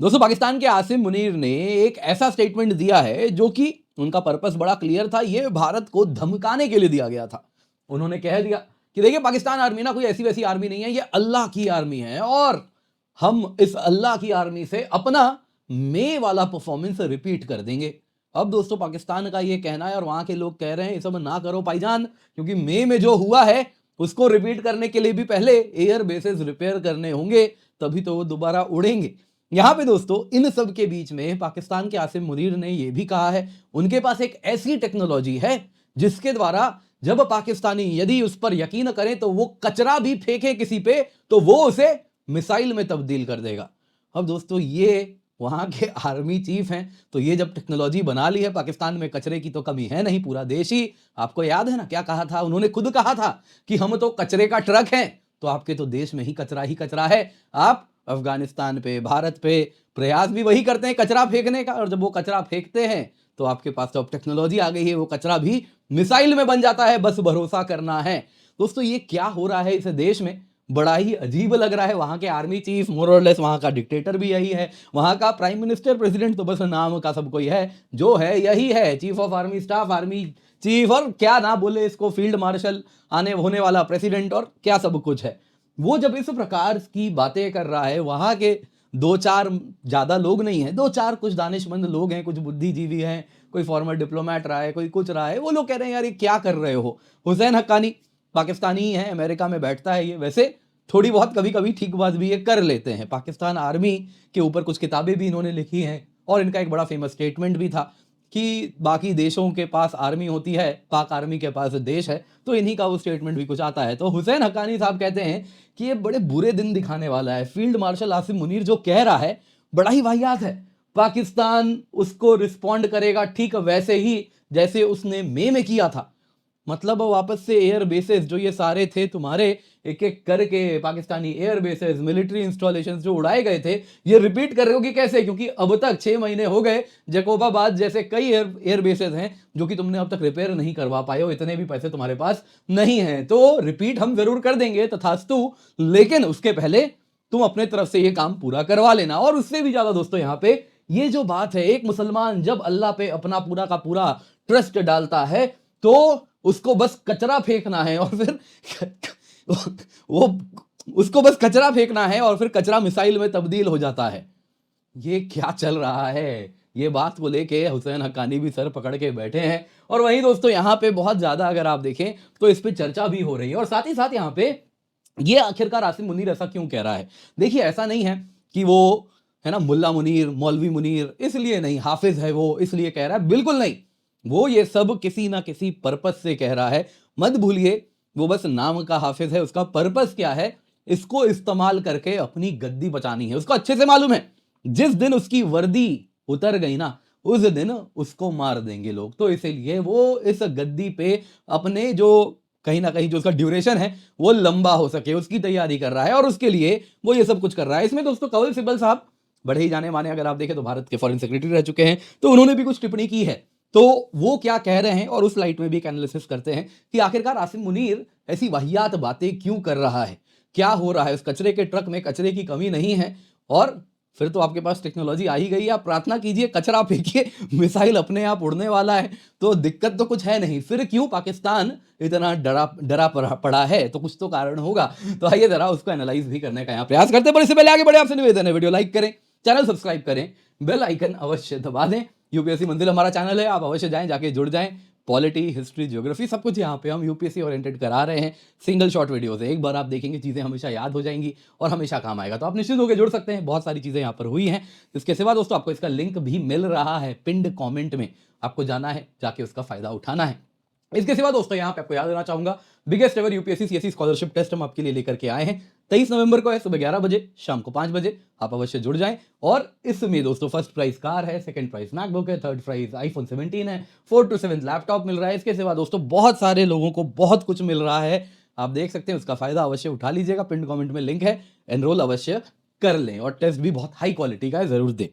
दोस्तों पाकिस्तान के आसिम मुनीर ने एक ऐसा स्टेटमेंट दिया है जो कि उनका पर्पस बड़ा क्लियर था। ये भारत को धमकाने के लिए दिया गया था। उन्होंने कह दिया कि देखिए पाकिस्तान आर्मी ना कोई ऐसी वैसी आर्मी नहीं है, ये अल्लाह की आर्मी है और हम इस अल्लाह की आर्मी से अपना मे वाला परफॉर्मेंस रिपीट कर देंगे। अब दोस्तों पाकिस्तान का ये कहना है और वहां के लोग कह रहे हैं ये सब ना करो भाईजान, क्योंकि मे में जो हुआ है उसको रिपीट करने के लिए भी पहले एयर बेसेस रिपेयर करने होंगे, तभी तो वो दोबारा उड़ेंगे। यहां पे दोस्तों इन सब के बीच में पाकिस्तान के आसिम मुनीर ने यह भी कहा है उनके पास एक ऐसी टेक्नोलॉजी है जिसके द्वारा जब पाकिस्तानी यदि उस पर यकीन करें तो वो कचरा भी फेंके किसी पे तो वो उसे मिसाइल में तब्दील कर देगा। अब दोस्तों ये वहां के आर्मी चीफ हैं, तो ये जब टेक्नोलॉजी बना ली है, पाकिस्तान में कचरे की तो कमी है नहीं, पूरा देश ही, आपको याद है ना क्या कहा था, उन्होंने खुद कहा था कि हम तो कचरे का ट्रक हैं। तो आपके तो देश में ही कचरा है। आप अफगानिस्तान पे, भारत पे प्रयास भी वही करते हैं कचरा फेंकने का, और जब वो कचरा फेंकते हैं तो आपके पास तो अब टेक्नोलॉजी आ गई है, वो कचरा भी मिसाइल में बन जाता है, बस भरोसा करना है। दोस्तों ये क्या हो रहा है इस देश में, बड़ा ही अजीब लग रहा है। वहां के आर्मी चीफ मोर और लेस, वहां का डिक्टेटर भी यही है, वहां का प्राइम मिनिस्टर प्रेसिडेंट तो बस नाम का सब कोई है, जो है यही है, chief of army staff, army chief, और क्या ना बोले इसको, फील्ड मार्शल, आने होने वाला प्रेसिडेंट, और क्या सब कुछ है। वो जब इस प्रकार की बातें कर रहा है, वहां के दो चार, ज्यादा लोग नहीं है, दो चार कुछ दानिशमंद लोग हैं, कुछ बुद्धिजीवी हैं, कोई फॉर्मर डिप्लोमेट रहा है, कोई कुछ रहा है, वो लोग कह रहे हैं यार ये क्या कर रहे हो। हुसैन हक्कानी पाकिस्तानी ही है, अमेरिका में बैठता है ये, वैसे थोड़ी बहुत कभी कभी ठीक बात भी ये कर लेते हैं। पाकिस्तान आर्मी के ऊपर कुछ किताबें भी इन्होंने लिखी हैं और इनका एक बड़ा फेमस स्टेटमेंट भी था कि बाकी देशों के पास आर्मी होती है, पाक आर्मी के पास देश है, तो इन्हीं का वो स्टेटमेंट भी कुछ आता है। तो हुसैन हक्कानी साहब कहते हैं कि ये बड़े बुरे दिन दिखाने वाला है। फील्ड मार्शल आसिम मुनीर जो कह रहा है बड़ा ही वाहियात है। पाकिस्तान उसको रिस्पॉन्ड करेगा ठीक वैसे ही जैसे उसने मई में किया था। मतलब वापस से एयर बेसेस जो ये सारे थे तुम्हारे, एक एक करके Pakistani air bases, military installations जो उड़ाए गए थे, ये रिपीट कर रहे हो कि कैसे, क्योंकि अब तक 6 महीने हो गए, जैकोबाबाद जैसे कई एयर बेसेस हैं जो कि तुमने अब तक रिपेयर नहीं करवा पाए हो, इतने भी पैसे तुम्हारे पास नहीं है। तो रिपीट हम जरूर कर देंगे तथास्तु, लेकिन उसके पहले तुम अपने तरफ से ये काम पूरा करवा लेना। और उससे भी ज्यादा दोस्तों यहाँ पे ये जो बात है, एक मुसलमान जब अल्लाह पे अपना पूरा का पूरा ट्रस्ट डालता है तो उसको बस कचरा फेंकना है और फिर वो उसको बस कचरा फेंकना है और फिर कचरा मिसाइल में तब्दील हो जाता है। ये क्या चल रहा है, ये बात को लेके हुसैन हक्कानी भी सर पकड़ के बैठे हैं। और वहीं दोस्तों यहाँ पे बहुत ज्यादा अगर आप देखें तो इस पे चर्चा भी हो रही है, और साथ ही साथ यहाँ पे ये आखिरकार आसिम मुनीर ऐसा क्यों कह रहा है। देखिए ऐसा नहीं है कि वो है ना मुल्ला मुनीर, मौलवी मुनीर इसलिए नहीं, हाफिज है वो इसलिए कह रहा है, बिल्कुल नहीं। वो ये सब किसी ना किसी पर्पस से कह रहा है। मत भूलिए वो बस नाम का हाफिज है, उसका पर्पस क्या है, इसको इस्तेमाल करके अपनी गद्दी बचानी है। उसको अच्छे से मालूम है जिस दिन उसकी वर्दी उतर गई ना उस दिन उसको मार देंगे लोग, तो इसीलिए वो इस गद्दी पे अपने जो कहीं ना कहीं जो उसका ड्यूरेशन है वो लंबा हो सके उसकी तैयारी कर रहा है, और उसके लिए वो ये सब कुछ कर रहा है। इसमें दोस्तों कंवल सिब्बल साहब बड़े ही जाने माने, अगर आप देखें तो भारत के फॉरेन सेक्रेटरी रह चुके हैं, तो उन्होंने भी कुछ टिप्पणी की है। तो वो क्या कह रहे हैं और उस लाइट में भी एक एनालिसिस करते हैं कि आखिरकार आसिम मुनीर ऐसी वाहियात बातें क्यों कर रहा है, क्या हो रहा है। उस कचरे के ट्रक में कचरे की कमी नहीं है, और फिर तो आपके पास टेक्नोलॉजी आ ही गई है, आप प्रार्थना कीजिए, कचरा फेंकिए, मिसाइल अपने आप उड़ने वाला है, तो दिक्कत तो कुछ है नहीं। फिर क्यों पाकिस्तान इतना डरा डरा पड़ा है, तो कुछ तो कारण होगा। तो आइए जरा उसको एनालाइज भी करने का यहाँ प्रयास करते हैं, पर इससे पहले आगे बढ़े आपसे निवेदन है वीडियो लाइक करें, चैनल सब्सक्राइब करें, बेल आइकन अवश्य दबा दें। यूपीएससी मंजिल हमारा चैनल है, आप अवश्य जाएं, जाके जुड़ जाएं। पॉलिटी, हिस्ट्री, ज्योग्राफी सब कुछ यहाँ पे हम यूपीएससी ओरिएंटेड करा रहे हैं। सिंगल शॉर्ट वीडियोस है, एक बार आप देखेंगे चीज़ें हमेशा याद हो जाएंगी और हमेशा काम आएगा। तो आप निश्चित होकर जुड़ सकते हैं, बहुत सारी चीज़ें यहाँ पर हुई हैं। इसके सिवा दोस्तों आपको इसका लिंक भी मिल रहा है पिंड कॉमेंट में, आपको जाना है, जाके उसका फायदा उठाना है। इसके सिवा दोस्तों यहाँ पे आपको याद देना चाहूंगा, biggest ever UPSC CSC scholarship test हम आपके लिए लेकर के आए हैं। 23 नवंबर को है, सुबह 11 बजे, शाम को 5 बजे, आप अवश्य जुड़ जाएं। और इसमें दोस्तों फर्स्ट प्राइज कार है, सेकंड प्राइज मैकबुक है, थर्ड प्राइज आईफोन 17 है, 4th to 7th लैपटॉप मिल रहा है। इसके सिवा दोस्तों बहुत सारे लोगों को बहुत कुछ मिल रहा है, आप देख सकते हैं, उसका फायदा अवश्य उठा लीजिएगा। पिन कमेंट में लिंक है, एनरोल अवश्य कर लें, और टेस्ट भी बहुत हाई क्वालिटी का है, जरूर दें।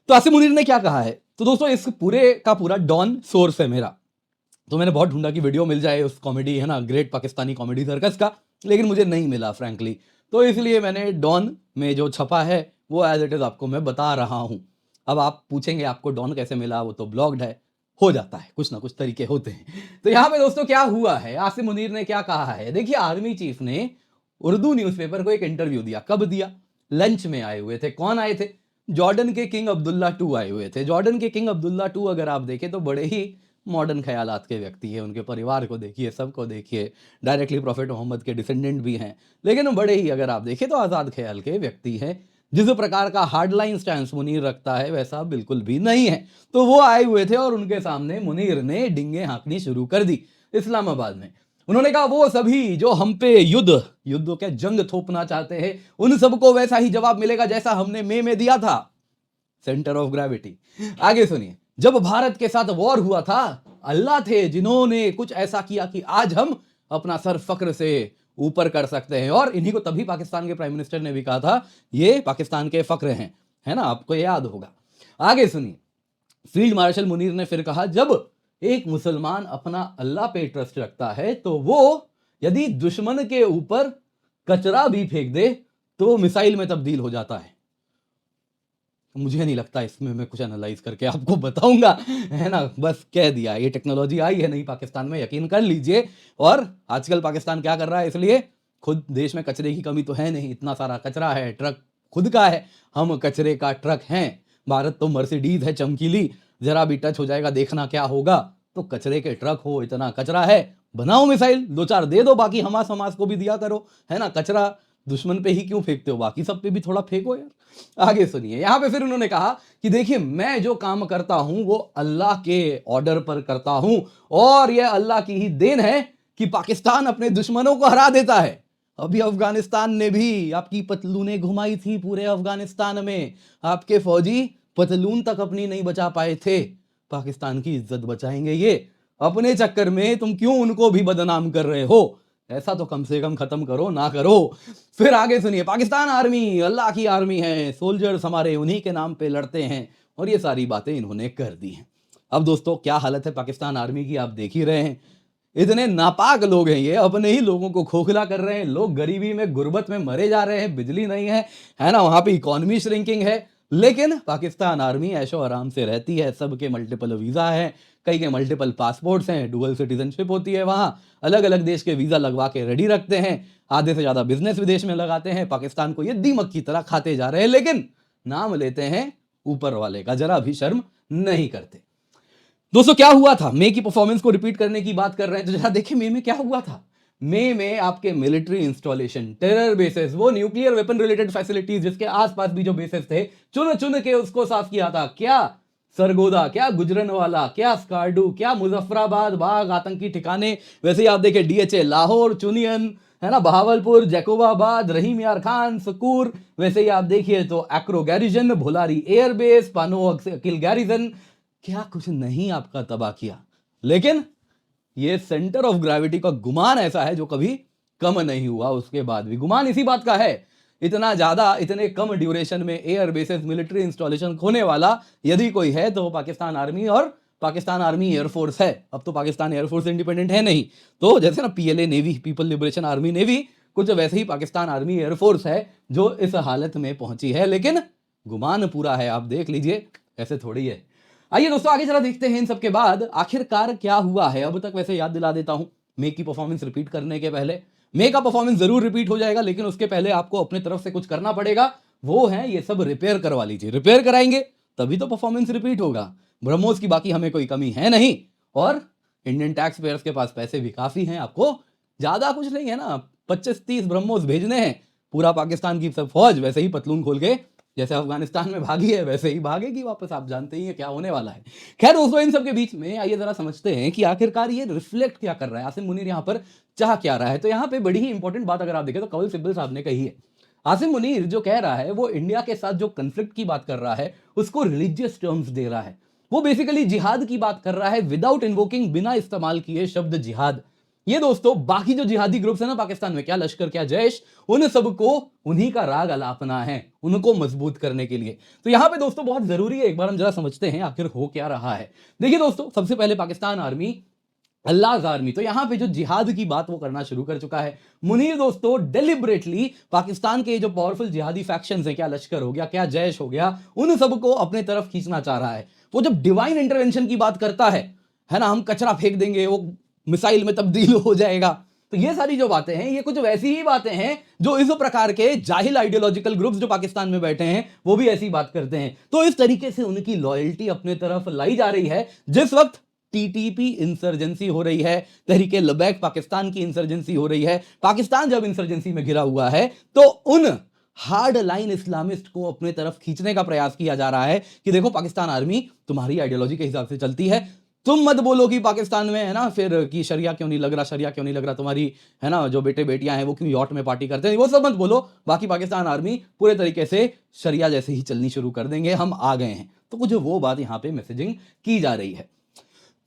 तो आसिम मुनीर ने क्या कहा है, तो दोस्तों इस पूरे का पूरा डॉन सोर्स है मेरा, तो मैंने बहुत ढूंढा कि वीडियो मिल जाए उस कॉमेडी, है ना, ग्रेट पाकिस्तानी कॉमेडी सर्कस का, लेकिन मुझे नहीं मिला फ्रैंकली। तो इसलिए मैंने डॉन में जो छपा है वो एज इट इज आपको मैं बता रहा हूं। अब आप पूछेंगे आपको डॉन कैसे मिला, वो तो ब्लॉग्ड है, हो जाता है, कुछ ना कुछ तरीके होते हैं। तो यहाँ पे दोस्तों क्या हुआ है, आसिम मुनीर ने क्या कहा है, देखिए आर्मी चीफ ने उर्दू न्यूज़पेपर को एक इंटरव्यू दिया। कब दिया? लंच में आए हुए थे। कौन आए थे? जॉर्डन के किंग अब्दुल्ला टू आए हुए थे। जॉर्डन के किंग अब्दुल्ला टू अगर आप देखें तो बड़े ही मॉडर्न ख्यालात के व्यक्ति हैं, उनके परिवार को देखिए, सबको देखिए, डायरेक्टली प्रॉफिट मोहम्मद के डिसेंडेंट भी हैं, लेकिन बड़े ही अगर आप देखें तो आज़ाद ख्याल के व्यक्ति हैं। जिस प्रकार का हार्डलाइन स्टैंस मुनीर रखता है वैसा बिल्कुल भी नहीं है। तो वो आए हुए थे और उनके सामने मुनीर ने डिंगे हाँकनी शुरू कर दी इस्लामाबाद में। उन्होंने कहा वो सभी जो हम पे युद्ध के जंग थोपना चाहते हैं उन सबको वैसा ही जवाब मिलेगा जैसा हमने मई में दिया था। Centre of gravity. आगे सुनिए, जब भारत के साथ वॉर हुआ था, अल्लाह थे जिन्होंने कुछ ऐसा किया कि आज हम अपना सर फक्र से ऊपर कर सकते हैं। और इन्हीं को तभी पाकिस्तान के प्राइम मिनिस्टर ने भी कहा था ये पाकिस्तान के फक्र हैं, है ना, आपको याद होगा। आगे सुनिए, फील्ड मार्शल मुनीर ने फिर कहा जब एक मुसलमान अपना अल्लाह पे ट्रस्ट रखता है तो वो यदि दुश्मन के ऊपर कचरा भी फेंक दे तो मिसाइल में तब्दील हो जाता है। मुझे नहीं लगता इसमें मैं कुछ एनालाइज करके आपको बताऊंगा, है ना, बस कह दिया। ये टेक्नोलॉजी आई है नहीं पाकिस्तान में, यकीन कर लीजिए। और आजकल पाकिस्तान क्या कर रहा है, इसलिए खुद देश में कचरे की कमी तो है नहीं, इतना सारा कचरा है, ट्रक खुद का है, हम कचरे का ट्रक हैं। भारत तो मर्सिडीज है चमकीली, जरा भी टच हो जाएगा देखना क्या होगा। तो कचरे के ट्रक हो, इतना कचरा है, बनाओ मिसाइल, 2-4 दे दो, बाकी हमास को भी दिया करो, है ना। कचरा दुश्मन पे ही क्यों फेंकते हो, बाकी सब पे भी थोड़ा फेंको यार। आगे सुनिए, यहां पे फिर उन्होंने कहा कि देखिए मैं जो काम करता हूं वो अल्लाह के ऑर्डर पर करता हूं और यह अल्लाह की ही देन है कि पाकिस्तान अपने दुश्मनों को हरा देता है। अभी अफगानिस्तान ने भी आपकी पतलूनें घुमाई थी पूरे अफगानिस्तान में, आपके फौजी पतलून तक अपनी नहीं बचा पाए थे। पाकिस्तान की इज्जत बचाएंगे ये, अपने चक्कर में तुम क्यों उनको भी बदनाम कर रहे हो, ऐसा तो कम से कम खत्म करो ना करो। फिर आगे सुनिए, पाकिस्तान आर्मी अल्लाह की आर्मी है, सोल्जर्स हमारे उन्हीं के नाम पे लड़ते हैं, और ये सारी बातें इन्होंने कर दी हैं। अब दोस्तों क्या हालत है पाकिस्तान आर्मी की, आप देख ही रहे हैं। इतने नापाक लोग हैं ये, अपने ही लोगों को खोखला कर रहे हैं। लोग गरीबी में गुर्बत में मरे जा रहे हैं, बिजली नहीं है ना, वहां पे इकोनॉमी श्रिंकिंग है, लेकिन पाकिस्तान आर्मी ऐशो आराम से रहती है। सबके मल्टीपल वीजा है, कई के मल्टीपल पासपोर्ट्स हैं, डुअल सिटीजनशिप होती है, वहां अलग अलग देश के वीजा लगवा के रेडी रखते हैं। आधे से ज्यादा बिजनेस विदेश में लगाते हैं। पाकिस्तान को ये दीमक की तरह खाते जा रहे हैं, लेकिन नाम लेते हैं ऊपर वाले का, जरा भी शर्म नहीं करते। दोस्तों क्या हुआ था, मई की परफॉर्मेंस को रिपीट करने की बात कर रहे हैं तो जरा देखिए मई में क्या हुआ था। मई में आपके मिलिट्री इंस्टॉलेशन, टेरर बेसेस, वो न्यूक्लियर वेपन रिलेटेड फैसिलिटीज जिसके आसपास भी जो बेसेस थे, चुन चुन के उसको साफ किया था। क्या सरगोदा, क्या गुजरनवाला, क्या स्कार्डू, क्या मुजफ्फराबाद बाग आतंकी ठिकाने, वैसे ही आप देखें डीएचए लाहौर, चुनियन, है ना, बहावलपुर, जैकोबाबाद, रहीम यार खान, सकूर, वैसे ही आप देखिए तो एक्रो गैरिजन, भोलारी एयरबेस, पानो अकिल गैरिजन, क्या कुछ नहीं आपका तबाह किया। लेकिन ये सेंटर ऑफ ग्रेविटी का गुमान ऐसा है जो कभी कम नहीं हुआ। उसके बाद भी गुमान इसी बात का है, इतना ज्यादा इतने कम ड्यूरेशन में एयर बेसेस, मिलिट्री इंस्टॉलेशन खोने वाला यदि कोई है तो वो पाकिस्तान आर्मी और पाकिस्तान आर्मी एयरफोर्स है। अब तो पाकिस्तान एयरफोर्स इंडिपेंडेंट है नहीं, तो जैसे ना PLA navy, people liberation army navy, कुछ वैसे ही पाकिस्तान आर्मी एयरफोर्स है जो इस हालत में पहुंची है। लेकिन गुमान पूरा है, आप देख लीजिए, ऐसे थोड़ी है। आइए दोस्तों आगे जरा देखते हैं इन सबके बाद आखिरकार क्या हुआ है। अब तक वैसे याद दिला देता हूं, मई की परफॉर्मेंस रिपीट करने के पहले, मई का परफॉर्मेंस जरूर रिपीट हो जाएगा, लेकिन उसके पहले आपको अपने तरफ से कुछ करना पड़ेगा। वो है ये सब रिपेयर करवा लीजिए, रिपेयर कराएंगे तभी तो परफॉर्मेंस रिपीट होगा। ब्रह्मोस की बाकी हमें कोई कमी है नहीं, और इंडियन टैक्स पेयर्स के पास पैसे भी काफी हैं, आपको ज्यादा कुछ नहीं है ना, 25-30 ब्रह्मोस भेजने हैं। पूरा पाकिस्तान की सब फौज वैसे ही पतलून खोल के जैसे अफगानिस्तान में भागी है वैसे ही भागेगी वापस, आप जानते ही हैं क्या होने वाला है। खैर दोस्तों, इन सब के बीच में आइए जरा समझते हैं कि आखिरकार ये रिफ्लेक्ट क्या कर रहा है, आसिम मुनीर यहाँ पर चाह क्या रहा है। तो यहाँ पे बड़ी ही इंपॉर्टेंट बात अगर आप देखें तो कपिल सिब्बल साहब ने कही है। आसिम मुनीर जो कह रहा है वो इंडिया के साथ जो कंफ्लिक्ट की बात कर रहा है उसको रिलीजियस टर्म्स दे रहा है। वो बेसिकली जिहाद की बात कर रहा है विदाउट इन्वोकिंग, बिना इस्तेमाल किए शब्द जिहाद। ये दोस्तों बाकी जो जिहादी ग्रुप्स है ना पाकिस्तान में, क्या लश्कर क्या जैश, उन सबको उन्हीं का राग अलापना है, उनको मजबूत करने के लिए। तो यहां पे दोस्तों बहुत जरूरी है, एक बार हम जरा समझते हैं आखिर हो क्या रहा है। देखिए दोस्तों, सबसे पहले पाकिस्तान आर्मी अल्लाह आर्मी। तो यहां पे जो जिहाद की बात वो करना शुरू कर चुका है मुनीर दोस्तों, डेलिबरेटली पाकिस्तान के जो पावरफुल जिहादी फैक्शंस हैं, क्या लश्कर हो गया, क्या जैश हो गया, उन सबको अपने तरफ खींचना चाह रहा है। वो जब डिवाइन इंटरवेंशन की बात करता है ना, हम कचरा फेंक देंगे, वो मिसाइल में तब्दील हो जाएगा, तो ये सारी जो बातें हैं ये कुछ वैसी ही बातें हैं जो इस प्रकार के जाहिल आइडियोलॉजिकल ग्रुप्स जो पाकिस्तान में बैठे हैं वो भी ऐसी बात करते हैं। तो इस तरीके से उनकी लॉयल्टी अपने तरफ लाई जा रही है। जिस वक्त टीटीपी इंसर्जेंसी हो रही है, तहरीके लबैक पाकिस्तान की इंसर्जेंसी हो रही है, पाकिस्तान जब इंसर्जेंसी में घिरा हुआ है तो उन हार्ड लाइन इस्लामिस्ट को अपने तरफ खींचने का प्रयास किया जा रहा है कि देखो पाकिस्तान आर्मी तुम्हारी आइडियोलॉजी के हिसाब से चलती है, तुम मत बोलो कि पाकिस्तान में है ना फिर कि शरिया क्यों नहीं लग रहा, शरिया क्यों नहीं लग रहा, तुम्हारी है ना जो बेटे बेटियां हैं वो क्यों यॉट में पार्टी करते हैं, वो सब मत बोलो, बाकी पाकिस्तान आर्मी पूरे तरीके से शरिया जैसे ही चलनी शुरू कर देंगे, हम आ गए हैं। तो कुछ वो बात यहां पे मैसेजिंग की जा रही है।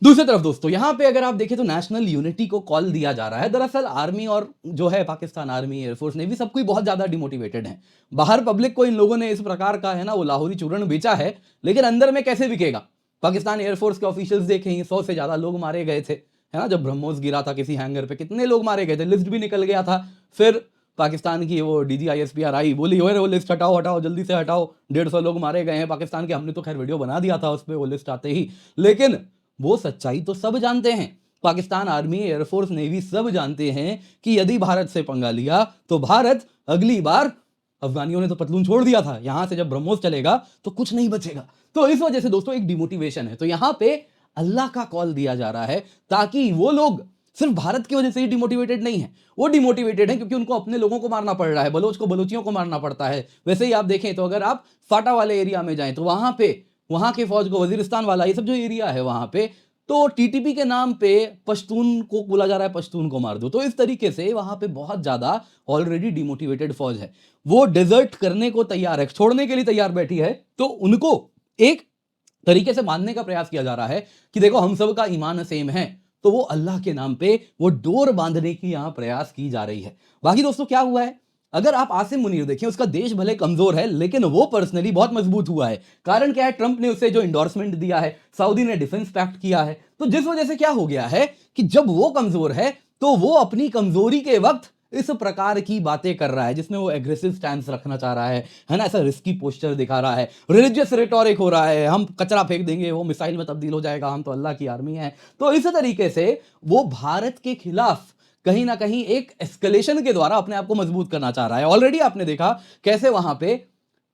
दूसरी तरफ दोस्तों यहां पे अगर आप देखें तो नेशनल यूनिटी को कॉल दिया जा रहा है। दरअसल आर्मी और जो है पाकिस्तान आर्मी, एयरफोर्स, नेवी सब कोई बहुत ज्यादा डिमोटिवेटेड है। बाहर पब्लिक को इन लोगों ने इस प्रकार का है ना वो लाहौरी चूर्ण बेचा है, लेकिन अंदर में कैसे बिकेगा। पाकिस्तान एयरफोर्स के ऑफिशियल्स देखें, 100 से ज्यादा लोग मारे गए थे, है ना, जब ब्रह्मोस गिरा था किसी हैंगर पे, कितने लोग मारे गए थे, लिस्ट भी निकल गया था। फिर पाकिस्तान की वो DGISPR आई, बोली ओए वो लिस्ट हटाओ हटाओ जल्दी से हटाओ, 150 लोग मारे गए हैं पाकिस्तान के। हमने तो खैर वीडियो बना दिया था उस पर वो लिस्ट आते ही, लेकिन वो सच्चाई तो सब जानते हैं। पाकिस्तान आर्मी, एयरफोर्स, नेवी सब जानते हैं कि यदि भारत से पंगा लिया तो भारत अगली बार, अफगानियों ने तो पतलून छोड़ दिया था, यहां से जब ब्रह्मोस चलेगा तो कुछ नहीं बचेगा। तो इस वजह से दोस्तों एक डिमोटिवेशन है। तो यहां पे अल्लाह का कॉल दिया जा रहा है ताकि वो लोग सिर्फ भारत की वजह से ही डिमोटिवेटेड नहीं है, वो डिमोटिवेटेड है क्योंकि उनको अपने लोगों को मारना पड़ रहा है, बलोच को बलोचियों को मारना पड़ता है। वैसे ही आप देखें तो अगर आप फाटा वाले एरिया में जाएं तो वहां पे वहां के फौज को, वजीरिस्तान वाला ये सब जो एरिया है वहां पे, तो टीटीपी के नाम पे पश्तून को बोला जा रहा है, पश्तून को मार दो। तो इस तरीके से वहां पे बहुत ज्यादा ऑलरेडी डिमोटिवेटेड फौज है, वो डिजर्ट करने को तैयार है, छोड़ने के लिए तैयार बैठी है। तो उनको एक तरीके से मानने का प्रयास किया जा रहा है कि देखो हम सब का ईमान सेम है, तो वो अल्लाह के नाम पे वो डोर बांधने की यहां प्रयास की जा रही है। बाकी दोस्तों क्या हुआ है, अगर आप आसिम मुनीर देखें, उसका देश भले कमजोर है लेकिन वो पर्सनली बहुत मजबूत हुआ है। कारण क्या है, ट्रंप ने उसे जो इंडोर्समेंट दिया है, सऊदी ने डिफेंस पैक्ट किया है, तो जिस वजह से क्या हो गया है कि जब वो कमजोर है तो वो अपनी कमजोरी के वक्त इस प्रकार की बातें कर रहा है जिसमें वो एग्रेसिव स्टैंड रखना चाह रहा है ना, ऐसा रिस्की पोस्चर दिखा रहा है, रिलीजियस रिटोरिक हो रहा है, हम कचरा फेंक देंगे वो मिसाइल में तब्दील हो जाएगा, हम तो अल्लाह की आर्मी है। तो इस तरीके से वो भारत के खिलाफ कहीं ना कहीं एक एस्केलेशन के द्वारा अपने आप को मजबूत करना चाह रहा है। ऑलरेडी आपने देखा कैसे वहां पे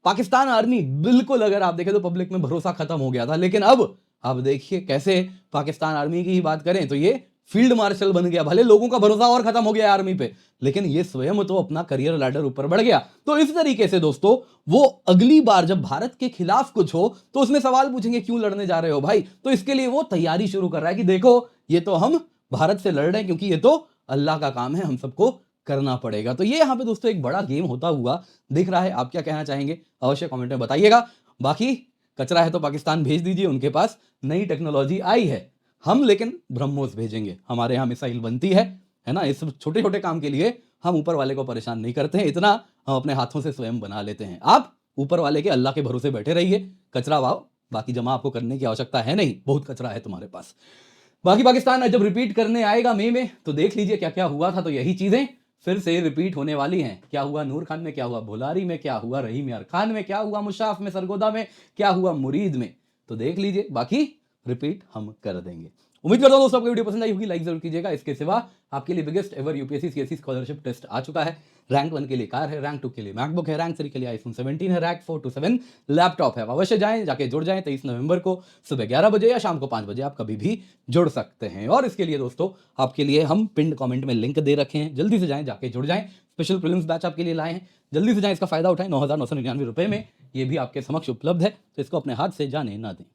पाकिस्तान आर्मी, बिल्कुल अगर आप देखें तो पब्लिक में भरोसा खत्म हो गया था, लेकिन अब देखिए कैसे पाकिस्तान आर्मी की ही बात करें तो ये फील्ड मार्शल बन गया। भले लोगों का भरोसा और खत्म हो गया आर्मी पे, लेकिन ये स्वयं तो अपना करियर लैडर ऊपर बढ़ गया। तो इस तरीके से दोस्तों वो अगली बार जब भारत के खिलाफ कुछ हो तो उसमें सवाल पूछेंगे क्यों लड़ने जा रहे हो भाई, तो इसके लिए वो तैयारी शुरू कर रहा है कि देखो ये तो हम भारत से लड़ रहे हैं क्योंकि ये तो अल्लाह का काम है, हम सबको करना पड़ेगा। तो ये यहां पे दोस्तों एक बड़ा गेम होता हुआ दिख रहा है। आप क्या कहना चाहेंगे अवश्य कमेंट में बताइएगा। बाकी कचरा है तो पाकिस्तान भेज दीजिए, उनके पास नई टेक्नोलॉजी आई है, हम लेकिन ब्रह्मोस भेजेंगे, हमारे यहाँ मिसाइल बनती है ना, इस छोटे छोटे काम के लिए हम ऊपर वाले को परेशान नहीं करते हैं, इतना हम अपने हाथों से स्वयं बना लेते हैं। आप ऊपर वाले के अल्लाह के भरोसे बैठे रहिए, कचरा वाओ बाकी जमा आपको करने की आवश्यकता है नहीं, बहुत कचरा है तुम्हारे पास। बाकी पाकिस्तान जब रिपीट करने आएगा मई में तो देख लीजिए क्या क्या हुआ था, तो यही चीजें फिर से रिपीट होने वाली हैं। क्या हुआ नूर खान में, क्या हुआ भोलारी में, क्या हुआ रहीम यार खान में, क्या हुआ मुशाफ में, सरगोदा में, क्या हुआ मुरीद में, तो देख लीजिए, बाकी रिपीट हम कर देंगे। उम्मीद करता हूं दोस्तों आपको वीडियो पसंद आई होगी, लाइक जरूर कीजिएगा। इसके सिवा आपके लिए biggest ever UPSC CSC scholarship test आ चुका है। रैंक 1 के लिए कार है, रैंक 2 के लिए मैकबुक है, रैंक 3 के लिए आईफोन 17 है, रैंक 4 to 7 लैपटॉप है। अवश्य जाएं, जाके जुड़ जाएं। 23 नवंबर को सुबह 11 बजे या शाम को 5 बजे आप कभी भी जुड़ सकते हैं। और इसके लिए दोस्तों आपके लिए हम पिंड कमेंट में लिंक दे रखे हैं, जल्दी से जाएं, जाके जुड़ जाएं। स्पेशल प्रीलिम्स बैच आपके लिए लाए हैं, जल्दी से जाएं, इसका फायदा उठाएं। 9,999 रुपए में ये भी आपके समक्ष उपलब्ध है, तो इसको अपने हाथ से जाने ना दें।